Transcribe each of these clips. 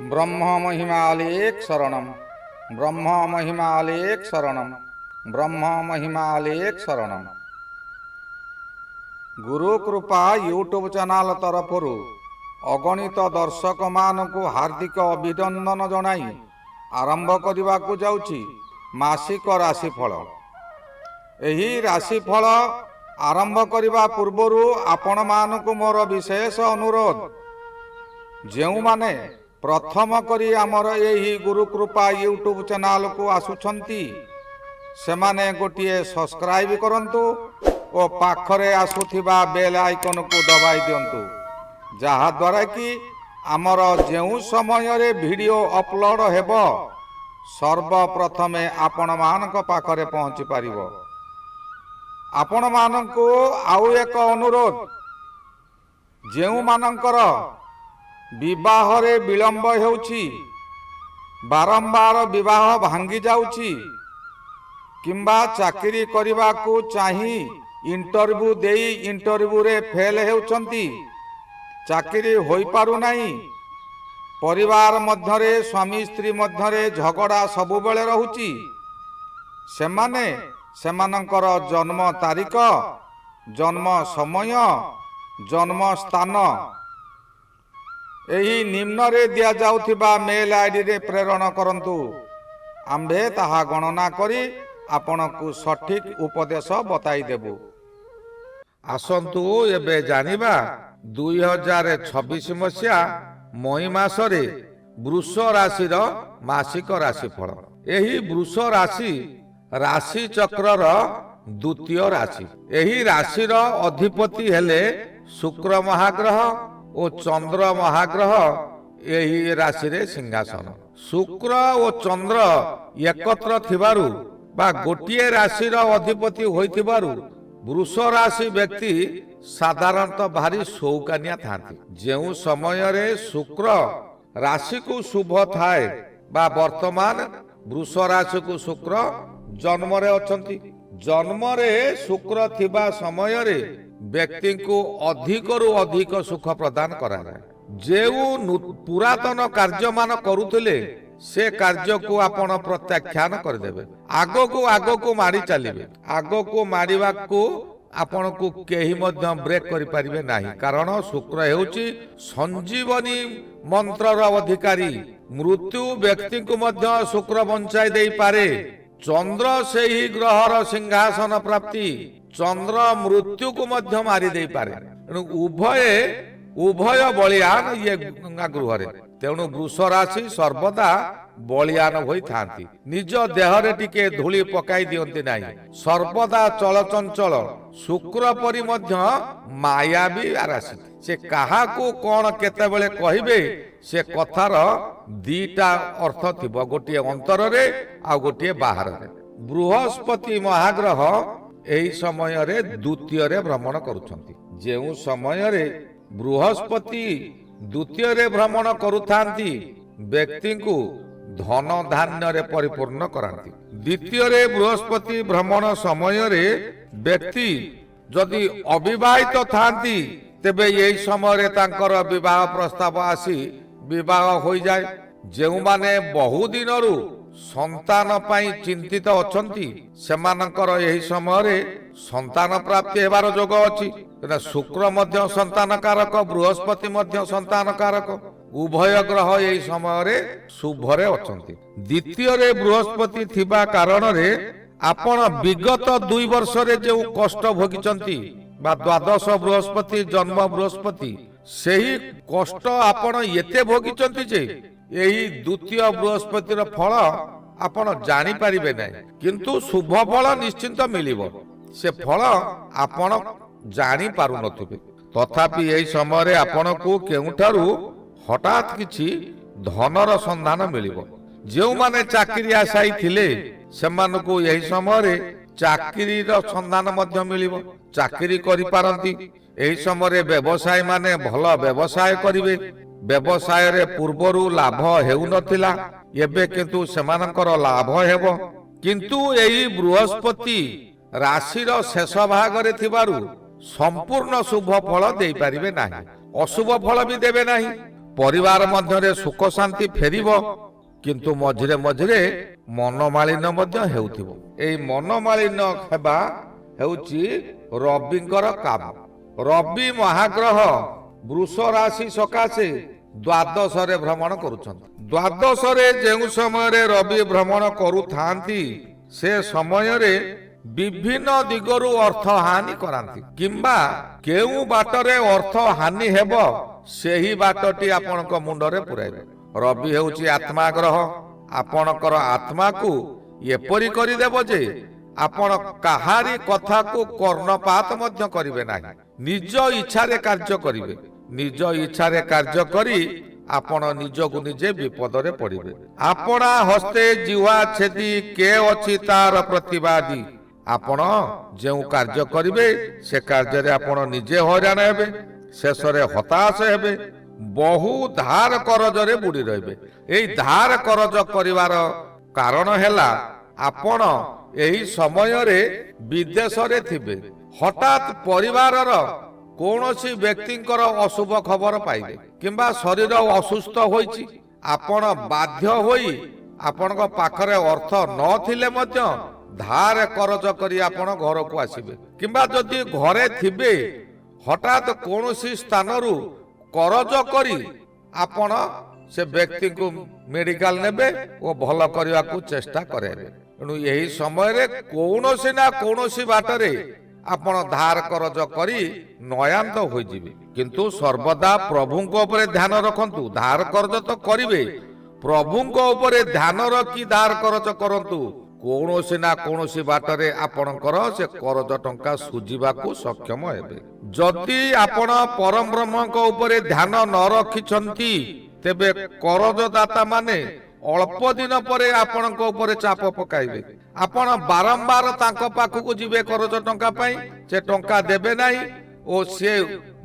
ब्रह्म महिमालेक शरणम ब्रह्म महिमालेक शरणम ब्रह्म महिमालेक शरणम। गुरु कृपा यूट्यूब चैनल तरफर अगणित दर्शक मानकु हार्दिक अभिनंदन जनाई आरंभ करने को जाउछि मासिक राशिफल। एही राशिफल आरंभ करने पूर्वरु आपण मानकु मोर विशेष अनुरोध, जेउ माने प्रथम करी आमर यही गुरु कृपा यूट्यूब चैनल को आसुछंती सेमाने गोटिए सब्सक्राइब करंतु और पाखरे आसुथिबा बेल आइकन को दबाई दियंतु, जहा द्वारा कि आमर जेउ समय रे वीडियो अपलोड हेबो सर्वप्रथमे आपण मानक पाखरे पहुंची पारिबो। आपण मानकु आउ एक अनुरोध, जेउ मानकर विवाह रे विलंब हेउछि, बारंबार विवाह भांगी जाउछि किंबा चाकरी करबा को चाही इंटरव्यू देई इंटरव्यू रे फेल हेउछंती, चाकरी होई पारु नाही, परिवार मध्यरे स्वामी स्त्री मध्यरे झगड़ा सबु बेले रहुछि, सेमाने सेमानंकर जन्म तारीख, जन्म समय, जन्म स्थान एही निम्न रे दिया जाउथिबा मेल आईडी रे प्रेरण करंतु। आम्भे ताहा गणना करी आपनकु सठिक उपदेश बताई देबु। आसंतु एबे जानिबा 2026 मसिया मई मासरे वृष राशि रो मासिक राशिफल। एही वृष राशि राशि चक्रर द्वितीय राशि। एही राशि रो अधिपति हेले शुक्र महाग्रह और चंद्र महाग्रह यही राशि रे सिंहासन। शुक्र और चंद्र एकत्र थिबारु बा गोटिए राशि रो अधिपति होइथिबारु वृष राशि व्यक्ति साधारणतः भारी शौकानिया थांती। जेउ समय रे शुक्र राशि को शुभ थाए बा वर्तमान वृष राशि को शुक्र जन्म रे अछंती, जन्म रे शुक्र थिबा समय रे व्यक्ति को अधिक रु अधिक सुख प्रदान कराए। जेउ पुरातन कार्य मान करुथिले से कार्य को आपण प्रत्याख्यान करदेबे, आगो को मारी चलिबे। आगो को मारिबा को आपण को केही मध्य ब्रेक करि परिबे नाही, कारण शुक्र हेउची संजीवनी मंत्रर अधिकारी। मृत्यु व्यक्ति को मध्य शुक्र बंचाई देई पारे। चंद्र से ही ग्रहर सिंहासन प्राप्ति, चंद्र मृत्यु को मध्य मारी देई पारे। उभय बलियान ये गृह। तेणु वृष राशि सर्वदा बलियान होई थांती, निज देहरे टिके धूली पकाई दियंती नाही, सर्वदा चलचंचल। शुक्र परि मध्य मायावी राशि। से काहा को कोन केते बेले कहिबे से कथार दीटा अर्थ थिबो, गोटिए अंतर रे आ गोटिए बाहर रे। बृहस्पति महाग्रह एही समय रे द्वितीय रे भ्रमण करूछंती। जेउ समय रे बृहस्पति द्वितीय रे भ्रमण करुथांती व्यक्ति को धन धान्य रे परिपूर्ण करांती। द्वितीय रे बृहस्पति भ्रमण समय रे व्यक्ति जदि अविवाहित थांती तेबे यही समय रे तांकर विवाह प्रस्ताव आसी विवाह होई जाय। जेउ माने बहु दिनरु संतान पाई चिंतित अछंती सेमानकर यही समय रे संतान प्राप्ति हेबार जोग अछि। शुक्र मध्य संतान कारक, बृहस्पति मध्य संतान कारक, उभय ग्रह यही समय रे शुभ रे अछंती। द्वितीय रे बृहस्पति थिबा कारण रे आपण विगत 2 वर्ष रे जे कष्ट भोगिचंती बा द्वादश बृहस्पति जन्म बृहस्पति सेही कष्ट आपण एते भोगिचंती जे यही द्वितीय बृहस्पति रो फल आपण जानि परिबे नै, किंतु शुभ फल निश्चिंत मिलिबो। से फल आपण जानि पारु नथिबे। तथापि एही समय रे आपण को केउठारु हठात किछि धनर संधान मिलिबो। जेउ माने चाकरी आशाई थिले सेमानकु एही समय रे चाकरी रो संधान मध्य मिलिबो, चाकरी करि पारंती। एही समय रे व्यवसाय माने भल व्यवसाय करिवे। व्यवसाय रे पूर्वरु लाभ हेउ नथिला, एबे किंतु सेमानकर लाभ हेबो। किंतु एही बृहस्पति राशि रो शेष भाग रे थिबारु संपूर्ण शुभ फल देई परिबे नाही, अशुभ फल भी देबे नाही। ପରିବାର ମଧ୍ୟରେ ସୁଖ ଶାନ୍ତି ଫେରିବ, କିନ୍ତୁ ମଝିରେ ମଝିରେ ମନମାଳିନ ମଧ୍ୟ ହେଉଥିବ। ଏଇ ମନମାଳିନ ହେବା ହେଉଛି ରବିଙ୍କର କାମ। ରବି ମହାଗ୍ରହ ବୃଷ ରାଶି ସକାଶେ ଦ୍ୱାଦଶରେ ଭ୍ରମଣ କରୁଛନ୍ତି। ଦ୍ୱାଦଶରେ ଯେଉଁ ସମୟରେ ରବି ଭ୍ରମଣ କରୁଥାନ୍ତି ସେ ସମୟରେ ବିଭିନ୍ନ ଦିଗରୁ ଅର୍ଥ ହାନି କରାନ୍ତି, କିମ୍ବା କେଉଁ ବାଟରେ ଅର୍ଥ ହାନି ହେବ ସେହି ବାଟଟି ଆପଣଙ୍କ ମୁଣ୍ଡରେ ପୁରାଇବେ। ରବି ହେଉଛି ଆତ୍ମା ଗ୍ରହ। ଆପଣଙ୍କର ଆତ୍ମାକୁ ଏପରି କରିଦେବ ଯେ ଆପଣ କାହାରି କଥାକୁ କର୍ଣ୍ଣପାତ ମଧ୍ୟ କରିବେ ନାହିଁ। ନିଜ ଇଚ୍ଛାରେ କାର୍ଯ୍ୟ କରିବେ। ନିଜ ଇଚ୍ଛାରେ କାର୍ଯ୍ୟ କରି ଆପଣ ନିଜକୁ ନିଜେ ବିପଦରେ ପଡ଼ିବେ। ଆପଣା ହସ୍ତେ ଜିହ୍ୱା ଛେଦି କେ ଅଛି ତାର ପ୍ରତିବାଦୀ। ଆପଣ ଯେଉଁ କାର୍ଯ୍ୟ କରିବେ ସେ କାର୍ଯ୍ୟରେ ଆପଣ ନିଜେ ହଇରାଣ ହେବେ, ଶେଷରେ ହତାଶ ହେବେ, ବହୁ ଧାର କରଜରେ ବୁଡ଼ି ରହିବେ। ଏଇ ଧାର କରଜ କରିବାର କାରଣ ହେଲା ଆପଣ ଏହି ସମୟରେ ବିଦେଶରେ ଥିବେ। ହଠାତ୍ ପରିବାରର କୌଣସି ବ୍ୟକ୍ତିଙ୍କର ଅଶୁଭ ଖବର ପାଇବେ, କିମ୍ବା ଶରୀର ଅସୁସ୍ଥ ହୋଇଛି, ଆପଣ ବାଧ୍ୟ ହୋଇ ଆପଣଙ୍କ ପାଖରେ ଅର୍ଥ ନଥିଲେ ମଧ୍ୟ ଧାର କରଜ କରି ଆପଣ ଘରକୁ ଆସିବେ, କିମ୍ବା ଯଦି ଘରେ ଥିବେ ହଠାତ୍ କୌଣସି ସ୍ଥାନରୁ କରଜ କରି ଆପଣ ସେ ବ୍ୟକ୍ତିଙ୍କୁ ମେଡିକାଲ ନେବେ ଓ ଭଲ କରିବାକୁ ଚେଷ୍ଟା କରାଇବେ। ତେଣୁ ଏହି ସମୟରେ କୌଣସି ନା କୌଣସି ବାଟରେ ଆପଣ ଧାର କରଜ କରି ନୟାନ୍ତ ହୋଇଯିବେ। କିନ୍ତୁ ସର୍ବଦା ପ୍ରଭୁଙ୍କ ଉପରେ ଧ୍ୟାନ ରଖନ୍ତୁ। ଧାର କରଜ ତ କରିବେ, ପ୍ରଭୁଙ୍କ ଉପରେ ଧ୍ୟାନ ରଖି ଧାର କରଜ କରନ୍ତୁ। କୌଣସି ନା କୌଣସି ବାଟରେ ଆପଣଙ୍କର ସେ କରଜ ଟଙ୍କା ସୁଝିବାକୁ ସକ୍ଷମ ହେବେ। ଯଦି ଆପଣ ପରମ ବ୍ରହ୍ମଙ୍କ ଉପରେ ଧ୍ୟାନ ନ ରଖିଛନ୍ତି ତେବେ କରଜଦାତା ମାନେ ଅଳ୍ପ ଦିନ ପରେ ଆପଣଙ୍କ ଉପରେ ଚାପ ପକାଇବେ। ଆପଣ ବାରମ୍ବାର ତାଙ୍କ ପାଖକୁ ଯିବେ କରଜ ଟଙ୍କା ପାଇଁ, ସେ ଟଙ୍କା ଦେବେ ନାହିଁ ଓ ସେ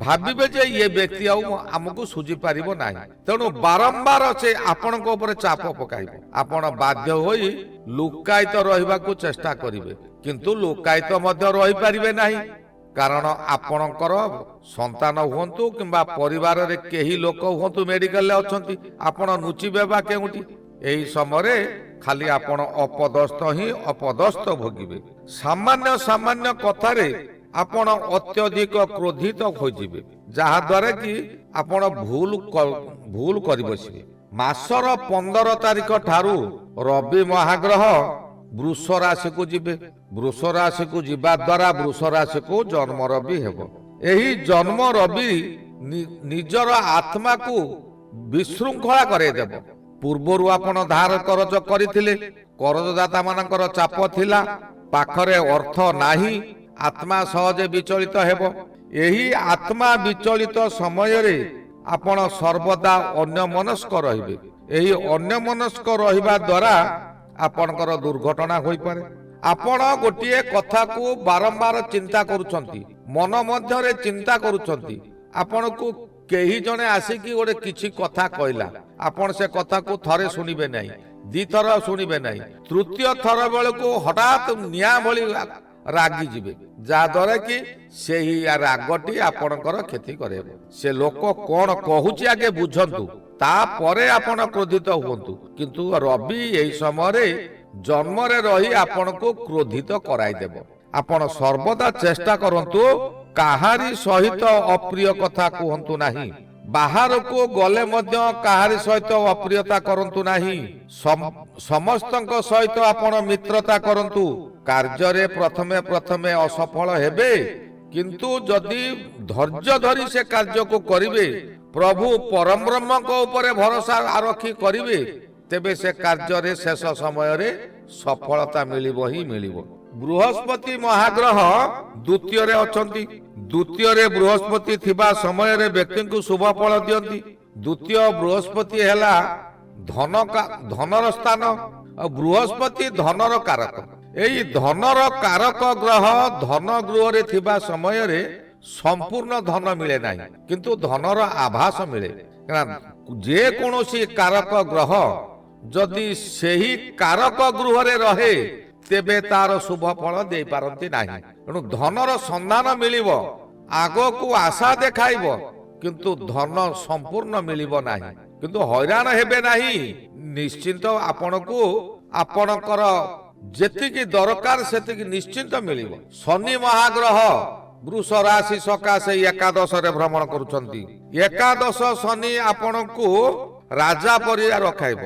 ଭାବିବେ ଯେ ଇଏ ବ୍ୟକ୍ତି ଆଉ ଆମକୁ ସୁଝି ପାରିବ ନାହିଁ। ତେଣୁ ବାରମ୍ବାର ସେ ଆପଣଙ୍କ ଉପରେ ଚାପ ପକାଇବ। ଆପଣ ବାଧ୍ୟ ହୋଇ ଲୁକାୟିତ ରହିବାକୁ ଚେଷ୍ଟା କରିବେ, କିନ୍ତୁ ଲୁକାୟିତ ମଧ୍ୟ ରହିପାରିବେ ନାହିଁ। କାରଣ ଆପଣଙ୍କର ସନ୍ତାନ ହୁଅନ୍ତୁ କିମ୍ବା ପରିବାରରେ କେହି ଲୋକ ହୁଅନ୍ତୁ ମେଡିକାଲରେ ଅଛନ୍ତି, ଆପଣ ନୁଚିବେ ବା କେଉଁଠି? ଏହି ସମୟରେ ଖାଲି ଆପଣ ଅପଦସ୍ତ ହିଁ ଅପଦସ୍ତ ଭୋଗିବେ। ସାମାନ୍ୟ ସାମାନ୍ୟ କଥାରେ ଆପଣ ଅତ୍ୟଧିକ କ୍ରୋଧିତ ହୋଇଯିବେ, ଯାହାଦ୍ୱାରା କି ଆପଣ ଭୁଲ କରି ବସିବେ। ମାସର 15 ତାରିଖ ଠାରୁ ରବି ମହାଗ୍ରହ ବୃଷ ରାଶିକୁ ଯିବେ। ବୃଷ ରାଶିକୁ ଯିବା ଦ୍ୱାରା ବୃଷ ରାଶିକୁ ଜନ୍ମ ରବି ହେବ। ଏହି ଜନ୍ମ ରବି ନିଜର ଆତ୍ମାକୁ ବିଶୃଙ୍ଖଳା କରାଇଦେବ। ପୂର୍ବରୁ ଆପଣ ଧାର କରଜ କରିଥିଲେ, କରଜଦାତା ମାନଙ୍କର ଚାପ ଥିଲା, ପାଖରେ ଅର୍ଥ ନାହିଁ, ଆତ୍ମା ସହଜେ ବିଚଳିତ ହେବ। ଏହି ଆତ୍ମା ବିଚଳିତ ସମୟରେ ଆପଣ ସର୍ବଦା ଅନ୍ୟମନସ୍କ ରହିବେ। ଏହି ଅନ୍ୟମନସ୍କ ରହିବା ଦ୍ୱାରା ଆପଣଙ୍କର ଦୁର୍ଘଟଣା ହୋଇପାରେ। ଆପଣ ଗୋଟିଏ କଥାକୁ ବାରମ୍ବାର ଚିନ୍ତା କରୁଛନ୍ତି, ମନ ମଧ୍ୟରେ ଚିନ୍ତା କରୁଛନ୍ତି। ଆପଣଙ୍କୁ କେହି ଜଣେ ଆସିକି ଗୋଟେ କିଛି କଥା କହିଲା, ଆପଣ ସେ କଥାକୁ ଥରେ ଶୁଣିବେ ନାହିଁ, ଦିଥର ଶୁଣିବେ ନାହିଁ, ତୃତୀୟ ଥର ବେଳକୁ ହଠାତ୍ ନିଆଁ ଭଳି ରାଗିଯିବେ, ଯାହାଦ୍ୱାରା କି ସେହି ରାଗଟି ଆପଣଙ୍କର କ୍ଷତି କରେଇବ। ସେ ଲୋକ କଣ କହୁଛି ଆଗେ ବୁଝନ୍ତୁ, ତାପରେ ଆପଣ କ୍ରୋଧିତ ହୁଅନ୍ତୁ। କିନ୍ତୁ ରବି ଏହି ସମୟରେ ଜନ୍ମରେ ରହି ଆପଣଙ୍କୁ କ୍ରୋଧିତ କରାଇଦେବ। ଆପଣ ସର୍ବଦା ଚେଷ୍ଟା କରନ୍ତୁ କାହାରି ସହିତ ଅପ୍ରିୟ କଥା କୁହନ୍ତୁ ନାହିଁ। ବାହାରକୁ ଗଲେ ମଧ୍ୟ କାହାରି ସହିତ ଅପ୍ରିୟତା କରନ୍ତୁ ନାହିଁ। ସମସ୍ତଙ୍କ ସହିତ ଆପଣ ମିତ୍ରତା କରନ୍ତୁ। କାର୍ଯ୍ୟରେ ପ୍ରଥମେ ପ୍ରଥମେ ଅସଫଳ ହେବେ, କିନ୍ତୁ ଯଦି ଧୈର୍ଯ୍ୟ ଧରି ସେ କାର୍ଯ୍ୟକୁ କରିବେ, ପ୍ରଭୁ ପରମ ବ୍ରହ୍ମଙ୍କ ଉପରେ ଭରସା ରଖି କରିବେ, ତେବେ ସେ କାର୍ଯ୍ୟରେ ଶେଷ ସମୟରେ ସଫଳତା ମିଳିବ ହିଁ ମିଳିବ। ବୃହସ୍ପତି ମହାଗ୍ରହ ଦ୍ୱିତୀୟରେ ଅଛନ୍ତି। ଦ୍ୱିତୀୟରେ ବୃହସ୍ପତି ଥିବା ସମୟରେ ବ୍ୟକ୍ତିଙ୍କୁ ଶୁଭ ଫଳ ଦିଅନ୍ତି। ଦ୍ୱିତୀୟ ବୃହସ୍ପତି ହେଲା ଧନର ସ୍ଥାନ, ଆଉ ବୃହସ୍ପତି ଧନର କାରକ। ଏହି ଧନର କାରକ ଗ୍ରହ ଧନ ଗୃହରେ ଥିବା ସମୟରେ ସମ୍ପୂର୍ଣ୍ଣ ଧନ ମିଳେ ନାହିଁ, କିନ୍ତୁ ଧନର ଆଭାସ ମିଳେ। ଯେ କୌଣସି କାରକ ଗ୍ରହ ଯଦି ସେହି କାରକ ଗୃହରେ ରହେ ତେବେ ତାର ଶୁଭ ଫଳ ଦେଇପାରନ୍ତି ନାହିଁ। ତେଣୁ ଧନର ସନ୍ଧାନ ମିଳିବ, ଆଗକୁ ଆଶା ଦେଖାଇବ, କିନ୍ତୁ ଧନ ସମ୍ପୂର୍ଣ୍ଣ ମିଳିବ ନାହିଁ, କିନ୍ତୁ ହଇରାଣ ହେବେ ନାହିଁ। ନିଶ୍ଚିନ୍ତ ଆପଣଙ୍କୁ ଆପଣଙ୍କର ଯେତିକି ଦରକାର ସେତିକି ନିଶ୍ଚିନ୍ତ ମିଳିବ। ଶନି ମହାଗ୍ରହ ବୃଷ ରାଶି ସକାଶେ ଏକାଦଶରେ ଭ୍ରମଣ କରୁଛନ୍ତି। ଏକାଦଶ ଶନି ଆପଣଙ୍କୁ ରାଜା ପରି ରଖାଇବ।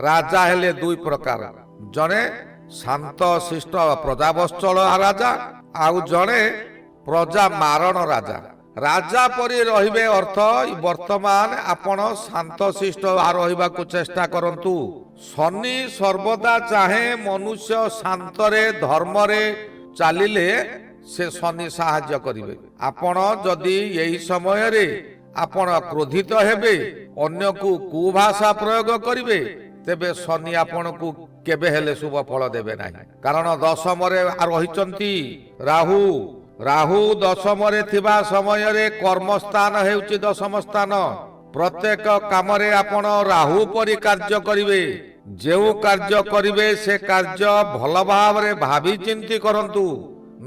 ରାଜା ହେଲେ ଦୁଇ ପ୍ରକାର, ଜଣେ ଶାନ୍ତ ଶିଷ୍ଟ ପ୍ରଜାବତ୍ସଳ ରାଜା, ଆଉ ଜଣେ ପ୍ରଜା ମାରଣ ରାଜା। ରାଜା ପରି ରହିବେ ଅର୍ଥ ବର୍ତ୍ତମାନ ଆପଣ ଶାନ୍ତ ଶିଷ୍ଟ ରହିବାକୁ ଚେଷ୍ଟା କରନ୍ତୁ। ଶନି ସର୍ବଦା ଚାହେଁ ମନୁଷ୍ୟ ଶାନ୍ତରେ ଧର୍ମରେ ଚାଲିଲେ ସେ ଶନି ସାହାଯ୍ୟ କରିବେ। ଆପଣ ଯଦି ଏହି ସମୟରେ ଆପଣ କ୍ରୋଧିତ ହେବେ, ଅନ୍ୟକୁ କୁଭାଷା ପ୍ରୟୋଗ କରିବେ, ତେବେ ଶନି ଆପଣଙ୍କୁ କେବେ ହେଲେ ଶୁଭ ଫଳ ଦେବେ ନାହିଁ। କାରଣ ଦଶମରେ ରହିଛନ୍ତି ରାହୁ। ରାହୁ ଦଶମରେ ଥିବା ସମୟରେ କର୍ମସ୍ଥାନ ହେଉଛି ଦଶମ ସ୍ଥାନ। ପ୍ରତ୍ୟେକ କାମରେ ଆପଣ ରାହୁ ପରି କାର୍ଯ୍ୟ କରିବେ। ଯେଉଁ କାର୍ଯ୍ୟ କରିବେ ସେ କାର୍ଯ୍ୟ ଭଲ ଭାବରେ ଭାବି ଚିନ୍ତି କରନ୍ତୁ,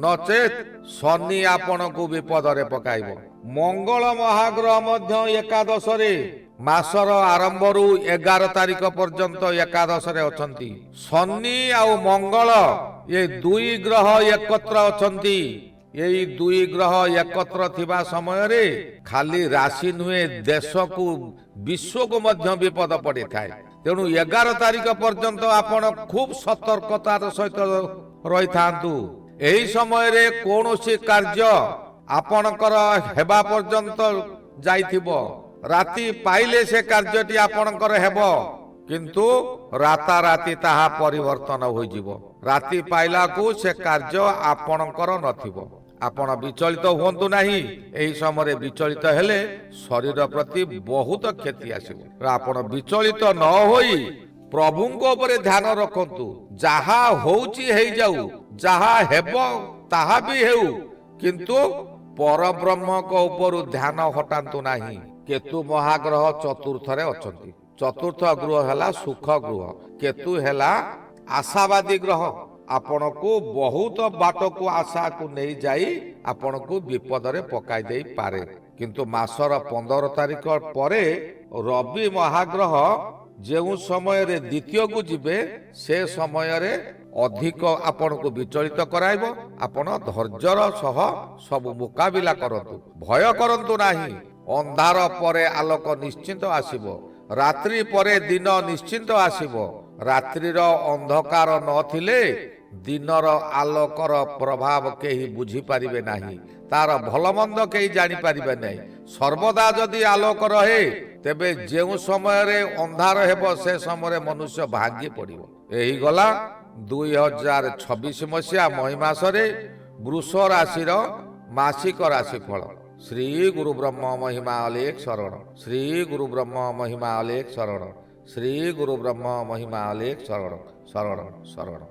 ନଚେତ୍ ଶନି ଆପଣଙ୍କୁ ବିପଦରେ ପକାଇବ। ମଙ୍ଗଳ ମହାଗ୍ରହ ମଧ୍ୟ ଏକାଦଶରେ ମାସର ଆରମ୍ଭରୁ 11 ତାରିଖ ପର୍ଯ୍ୟନ୍ତ ଏକାଦଶରେ ଅଛନ୍ତି। ଶନି ଆଉ ମଙ୍ଗଳ ଏ ଦୁଇ ଗ୍ରହ ଏକତ୍ର ଅଛନ୍ତି। ଏହି ଦୁଇ ଗ୍ରହ ଏକତ୍ର ଥିବା ସମୟରେ ଖାଲି ରାଶି ନୁହେଁ, ଦେଶକୁ ବିଶ୍ୱକୁ ମଧ୍ୟ ବିପଦ ପଡ଼ିଥାଏ। ତେଣୁ 11 ତାରିଖ ପର୍ଯ୍ୟନ୍ତ ଆପଣ ଖୁବ୍ ସତର୍କତାର ସହିତ ରହିଥାନ୍ତୁ। ଏହି ସମୟରେ କୌଣସି କାର୍ଯ୍ୟ ଆପଣଙ୍କର ହେବା ପର୍ଯ୍ୟନ୍ତ ଯାଇଥିବ, ରାତି ପାଇଲେ ସେ କାର୍ଯ୍ୟଟି ଆପଣଙ୍କର ହେବ, କିନ୍ତୁ ରାତାରାତି ତାହା ପରିବର୍ତ୍ତନ ହୋଇଯିବ। ରାତି ପାଇଲାକୁ ସେ କାର୍ଯ୍ୟ ଆପଣଙ୍କର ନଥିବ। ଆପଣ ବିଚଳିତ ହୁଅନ୍ତୁ ନାହିଁ। ଏହି ସମୟରେ ବିଚଳିତ ହେଲେ ଶରୀର ପ୍ରତି ବହୁତ କ୍ଷତି ଆସିବ। ଆପଣ ବିଚଳିତ ନ ହୋଇ ପ୍ରଭୁଙ୍କ ଉପରେ ଧ୍ୟାନ ରଖନ୍ତୁ। ଯାହା ହଉଛି ହେଇଯାଉ, ଯାହା ହେବ ତାହା ବି ହେଉ, କିନ୍ତୁ ପରବ୍ରହ୍ମଙ୍କ ଉପରୁ ଧ୍ୟାନ ହଟାନ୍ତୁ ନାହିଁ। କେତୁ ମହାଗ୍ରହ ଚତୁର୍ଥରେ ଅଛନ୍ତି। ଚତୁର୍ଥ ଗୃହ ହେଲା ସୁଖ ଗୃହ। କେତୁ ହେଲା ଆଶାବାଦୀ ଗ୍ରହ। ଆପଣଙ୍କୁ ବହୁତ ବାଟକୁ ଆଶାକୁ ନେଇଯାଇ ଆପଣଙ୍କୁ ବିପଦରେ ପକାଇ ଦେଇପାରେ। କିନ୍ତୁ ମାସର 15 ତାରିଖ ପରେ ରବି ମହାଗ୍ରହ ଯେଉଁ ସମୟରେ ଦ୍ୱିତୀୟକୁ ଯିବେ, ସେ ସମୟରେ ଅଧିକ ଆପଣଙ୍କୁ ବିଚଳିତ କରାଇବ। ଆପଣ ଧୈର୍ଯ୍ୟର ସହ ସବୁ ମୁକାବିଲା କରନ୍ତୁ, ଭୟ କରନ୍ତୁ ନାହିଁ। ଅନ୍ଧାର ପରେ ଆଲୋକ ନିଶ୍ଚିନ୍ତ ଆସିବ, ରାତ୍ରି ପରେ ଦିନ ନିଶ୍ଚିନ୍ତ ଆସିବ। ରାତ୍ରିର ଅନ୍ଧକାର ନଥିଲେ ଦିନର ଆଲୋକର ପ୍ରଭାବ କେହି ବୁଝିପାରିବେ ନାହିଁ, ତାର ଭଲ ମନ୍ଦ କେହି ଜାଣିପାରିବେ ନାହିଁ। ସର୍ବଦା ଯଦି ଆଲୋକ ରହେ, ତେବେ ଯେଉଁ ସମୟରେ ଅନ୍ଧାର ହେବ ସେ ସମୟରେ ମନୁଷ୍ୟ ଭାଙ୍ଗି ପଡ଼ିବ। ଏହି ଗଲା 2026 ମସିହା ମଇ ମାସରେ ବୃଷ ରାଶିର ମାସିକ ରାଶିଫଳ। ଶ୍ରୀ ଗୁରୁ ବ୍ରହ୍ମ ମହିମା ଅଲେଖ ଶରଣ। ଶ୍ରୀ ଗୁରୁ ବ୍ରହ୍ମ ମହିମା ଅଲେଖ ଶରଣ। ଶ୍ରୀ ଗୁରୁ ବ୍ରହ୍ମ ମହିମା ଅଲେଖ ଶରଣ ଶରଣ ଶରଣ।